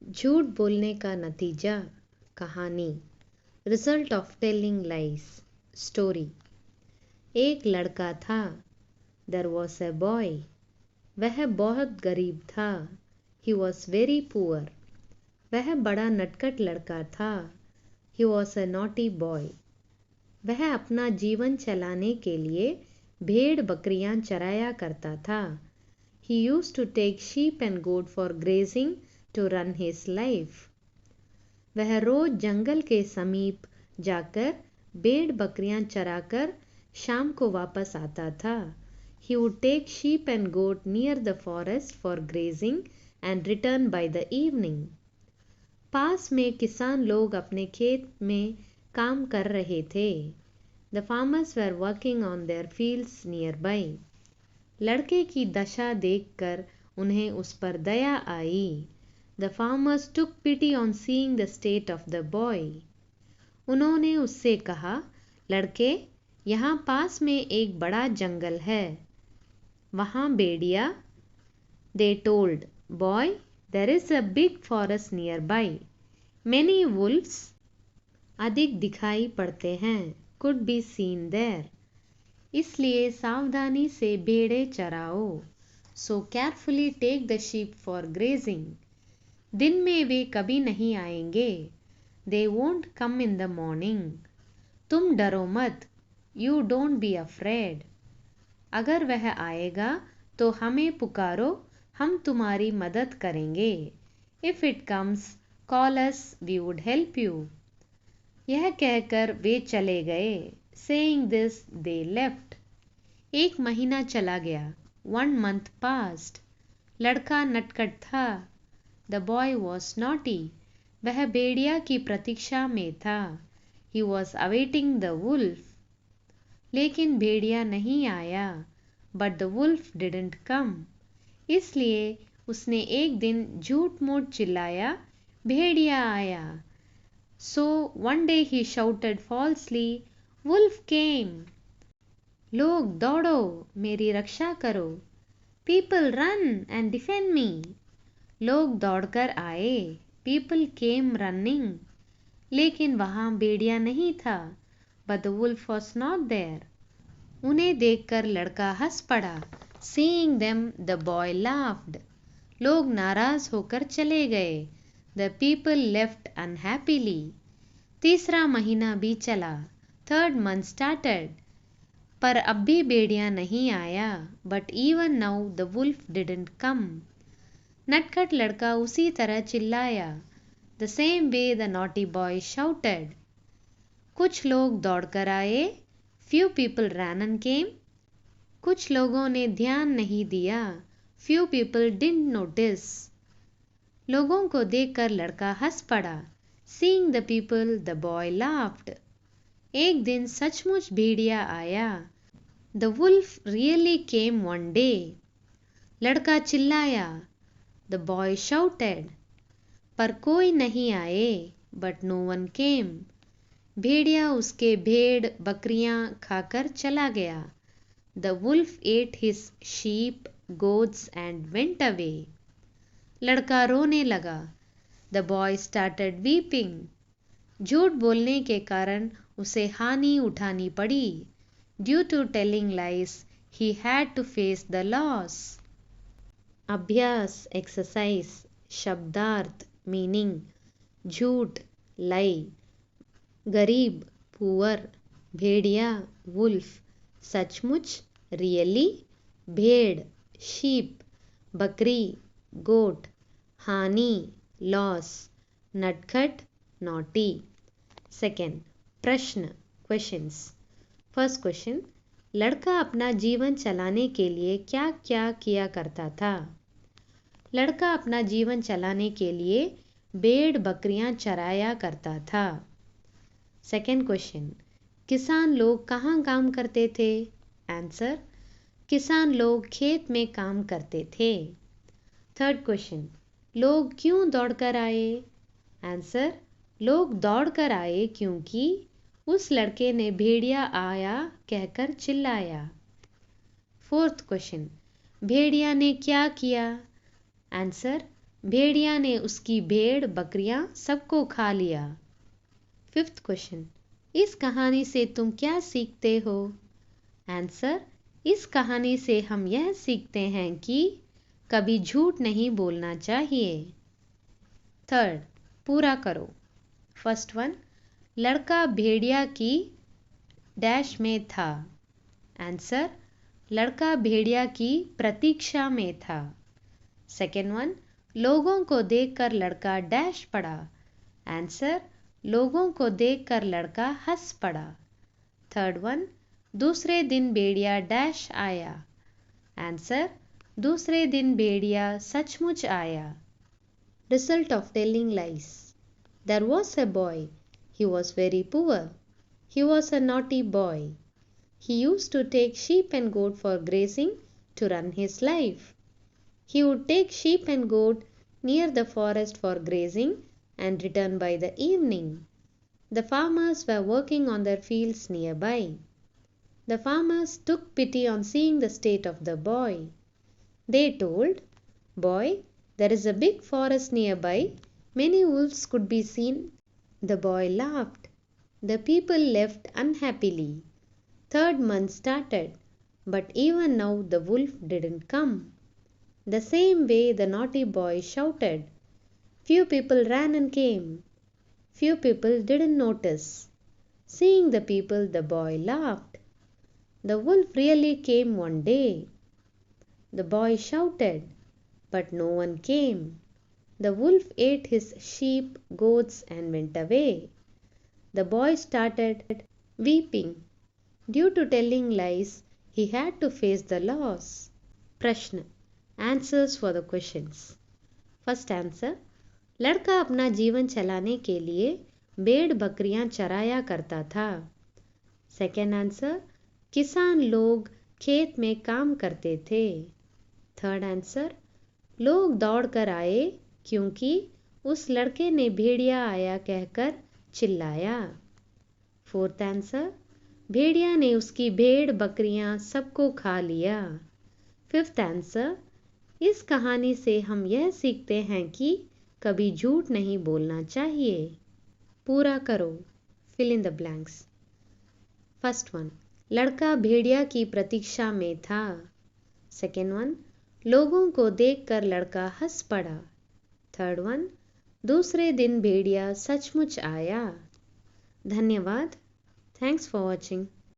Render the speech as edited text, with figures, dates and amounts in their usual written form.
झूठ बोलने का नतीजा। कहानी। Result of telling lies. Story. एक लड़का था। There was a boy. वह बहुत गरीब था। He was very poor. वह बड़ा नटखट लड़का था। He was a naughty boy. वह अपना जीवन चलाने के लिए भेड़ बकरियां चराया करता था। He used to take sheep and goat for grazing to run his life. वह रोज जंगल के समीप जाकर भेड़ बकरियां चराकर शाम को वापस आता था। He would take sheep and goat near the forest for grazing and return by the evening. पास में किसान लोग अपने खेत में काम कर रहे थे। The farmers were working on their fields nearby. लड़के की दशा देखकर उन्हें उस पर दया आई। The farmers took pity on seeing the state of the boy. उन्होंने उससे कहा, लड़के, यहाँ पास में एक बड़ा जंगल है, वहाँ भेड़िया। They told, boy, there is a big forest nearby. Many wolves अधिक दिखाई पड़ते हैं, could be seen there. इसलिए सावधानी से भेड़े चराओ। So carefully take the sheep for grazing. दिन में वे कभी नहीं आएंगे। They won't come in the morning. तुम डरो मत। You don't be afraid. अगर वह आएगा तो हमें पुकारो, हम तुम्हारी मदद करेंगे। If it comes, call us, we would help you. यह कहकर वे चले गए। Saying this, they left. एक महीना चला गया। 1 month passed. लड़का नटखट था। The boy was naughty. वह भेड़िया की प्रतीक्षा में था। He was awaiting the wolf. लेकिन भेड़िया नहीं आया। But the wolf didn't come. इसलिए उसने एक दिन झूठ मूठ चिल्लाया, भेड़िया आया। So one day he shouted falsely, wolf came. लोग दौड़ो, मेरी रक्षा करो। People run and defend me. लोग दौड़कर आए। People came running. लेकिन वहाँ भेड़िया नहीं था। But the wolf was not there. उन्हें देखकर लड़का हंस पड़ा। Seeing them, the boy laughed. लोग नाराज होकर चले गए। The people left unhappily. तीसरा महीना भी चला। 3rd month started. पर अब भी भेड़िया नहीं आया। But even now the wolf didn't come. नटखट लड़का उसी तरह चिल्लाया। The same way the naughty boy shouted. कुछ लोग दौड़कर आए। Few people ran and came. कुछ लोगों ने ध्यान नहीं दिया। Few people didn't notice. लोगों को देखकर लड़का हंस पड़ा। Seeing the people, the boy laughed. एक दिन सचमुच भेड़िया आया। The wolf really came one day. लड़का चिल्लाया। The boy shouted. पर कोई नहीं आए। But no one came. भेड़िया उसके भेड़ बकरियां खाकर चला गया। The wolf ate his sheep, goats and went away. लड़का रोने लगा। The boy started weeping. झूठ बोलने के कारण उसे हानि उठानी पड़ी। Due to telling lies, he had to face the loss. अभ्यास एक्सरसाइज। शब्दार्थ मीनिंग। झूठ लाई। गरीब पुअर। भेड़िया वुल्फ। सचमुच रियली। भेड़ शीप। बकरी गोट। हानि लॉस। नटखट नॉटी। सेकेंड प्रश्न क्वेश्चंस। फर्स्ट क्वेश्चन, लड़का अपना जीवन चलाने के लिए क्या क्या किया करता था? लड़का अपना जीवन चलाने के लिए भेड़ बकरियां चराया करता था। सेकेंड क्वेश्चन, किसान लोग कहाँ काम करते थे? आंसर, किसान लोग खेत में काम करते थे। थर्ड क्वेश्चन, लोग क्यों दौड़कर आए? आंसर, लोग दौड़कर आए क्योंकि उस लड़के ने भेड़िया आया कहकर चिल्लाया। फोर्थ क्वेश्चन, भेड़िया ने क्या किया? आंसर, भेड़िया ने उसकी भेड़ बकरियां सबको खा लिया। फिफ्थ क्वेश्चन, इस कहानी से तुम क्या सीखते हो? आंसर, इस कहानी से हम यह सीखते हैं कि कभी झूठ नहीं बोलना चाहिए। थर्ड, पूरा करो। फर्स्ट वन, लड़का भेड़िया की डैश में था। आंसर, लड़का भेड़िया की प्रतीक्षा में था। सेकेंड वन, लोगों को देखकर लड़का डैश पड़ा। आंसर, लोगों को देखकर लड़का हंस पड़ा। थर्ड वन, दूसरे दिन भेड़िया डैश आया। आंसर, दूसरे दिन भेड़िया सचमुच आया। Result of telling lies. There was a boy. He was very poor. He was a naughty boy. He used to take sheep and goat for grazing to run his life. He would take sheep and goat near the forest for grazing and return by the evening. The farmers were working on their fields nearby. The farmers took pity on seeing the state of the boy. They told, "Boy, there is a big forest nearby. Many wolves could be seen." The boy laughed. The people left unhappily. Third month started, but even now the wolf didn't come. The same way the naughty boy shouted. Few people ran and came. Few people didn't notice. Seeing the people, the boy laughed. The wolf really came one day. The boy shouted, but no one came. The wolf ate his sheep, goats, and went away. The boy started weeping. Due to telling lies, he had to face the loss. प्रश्न, answers for the questions. First answer, लड़का अपना जीवन चलाने के लिए भेड़ बकरियां चराया करता था। सेकेंड आंसर, किसान लोग खेत में काम करते थे। थर्ड आंसर, लोग दौड़कर आए क्योंकि उस लड़के ने भेड़िया आया कहकर चिल्लाया। फोर्थ आंसर, भेड़िया ने उसकी भेड़ बकरियां सबको खा लिया। फिफ्थ आंसर, इस कहानी से हम यह सीखते हैं कि कभी झूठ नहीं बोलना चाहिए। पूरा करो। Fill in the blanks. First one, लड़का भेड़िया की प्रतीक्षा में था। सेकेंड वन, लोगों को देखकर लड़का हंस पड़ा। थर्ड वन, दूसरे दिन भेड़िया सचमुच आया। धन्यवाद। Thanks for watching.